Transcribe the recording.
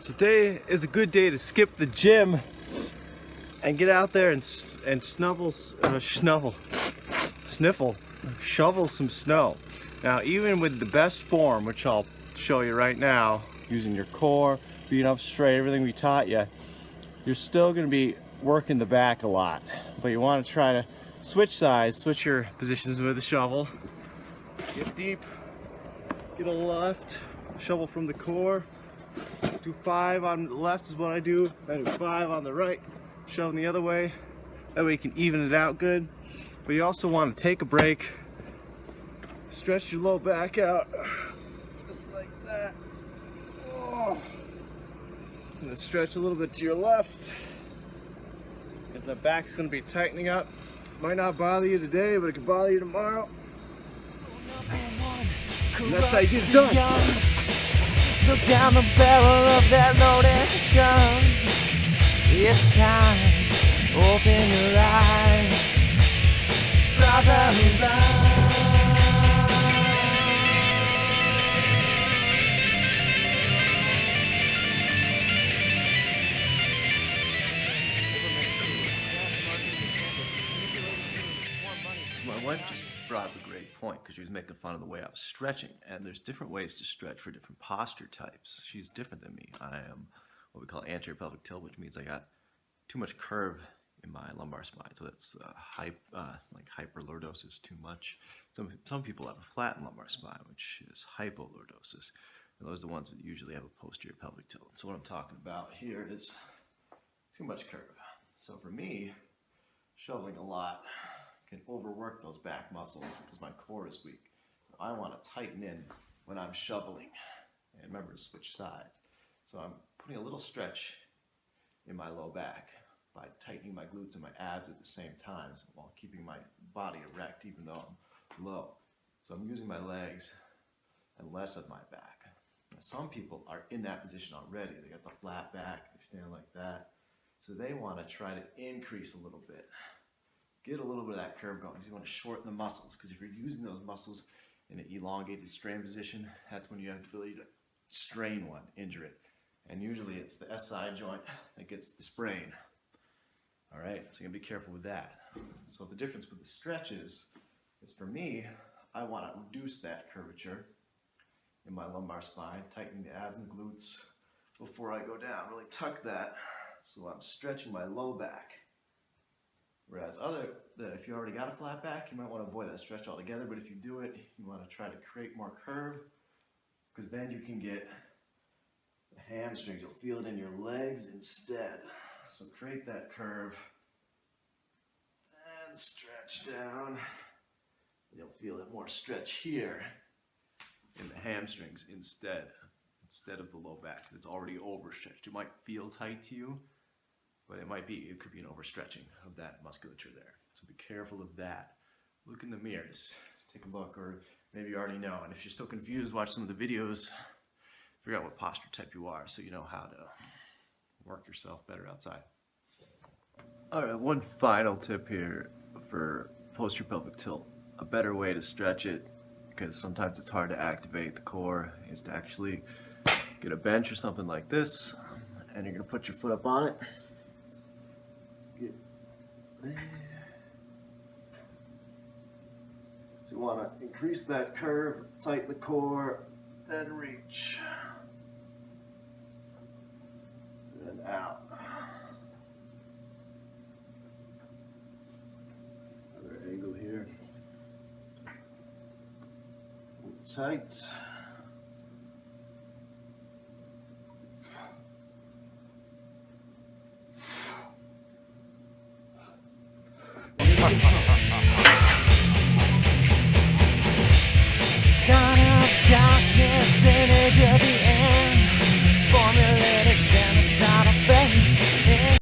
So today is a good day to skip the gym and get out there and sniffle, shovel some snow. Now, even with the best form, which I'll show you right now, using your core, being up straight, everything we taught you, you're still going to be working the back a lot. But you want to try to switch sides, switch your positions with the shovel. Get deep, get a left, shovel from the core. Do 5 on the left is what I do. I do 5 on the right, shoveling the other way. That way you can even it out good. But you also want to take a break, stretch your low back out, just like that. Oh. And then stretch a little bit to your left, because that back's going to be tightening up. Might not bother you today, but it could bother you tomorrow. And that's how you get it done. Look down the barrel of that loaded gun. It's time, open your eyes, brother. So my wife just brought up a great point because she was making fun of the way I was stretching, and there's different ways to stretch for different posture types. She's different than me. I am what we call anterior pelvic tilt, which means I got too much curve in my lumbar spine. So that's like hyperlordosis, too much. Some people have a flat lumbar spine, which is hypolordosis. And those are the ones that usually have a posterior pelvic tilt. So what I'm talking about here is too much curve. So for me, shoveling a lot can overwork those back muscles because my core is weak. So I want to tighten in when I'm shoveling. And remember to switch sides. So I'm putting a little stretch in my low back by tightening my glutes and my abs at the same time while keeping my body erect even though I'm low. So I'm using my legs and less of my back. Now, some people are in that position already. They got the flat back, they stand like that. So they want to try to increase a little bit. Get a little bit of that curve going because you want to shorten the muscles, because if you're using those muscles in an elongated strain position, that's when you have the ability to strain one, injure it. And usually it's the SI joint that gets the sprain. All right, so you gotta be careful with that. So the difference with the stretches is, for me, I want to reduce that curvature in my lumbar spine, tightening the abs and glutes before I go down. Really tuck that so I'm stretching my low back. Whereas if you already got a flat back, you might want to avoid that stretch altogether, but if you do it, you want to try to create more curve, because then you can get the hamstrings. You'll feel it in your legs instead. So create that curve and stretch down. You'll feel it more stretch here in the hamstrings instead of the low back, because it's already overstretched. It might feel tight to you, but it could be an overstretching of that musculature there. So be careful of that. Look in the mirror, just take a look, or maybe you already know. And if you're still confused, watch some of the videos, figure out what posture type you are so you know how to work yourself better outside. All right, one final tip here for posterior pelvic tilt. A better way to stretch it, because sometimes it's hard to activate the core, is to actually get a bench or something like this, and you're gonna put your foot up on it. Get there. So you want to increase that curve, tighten the core, then reach, then out. Another angle here. Tight.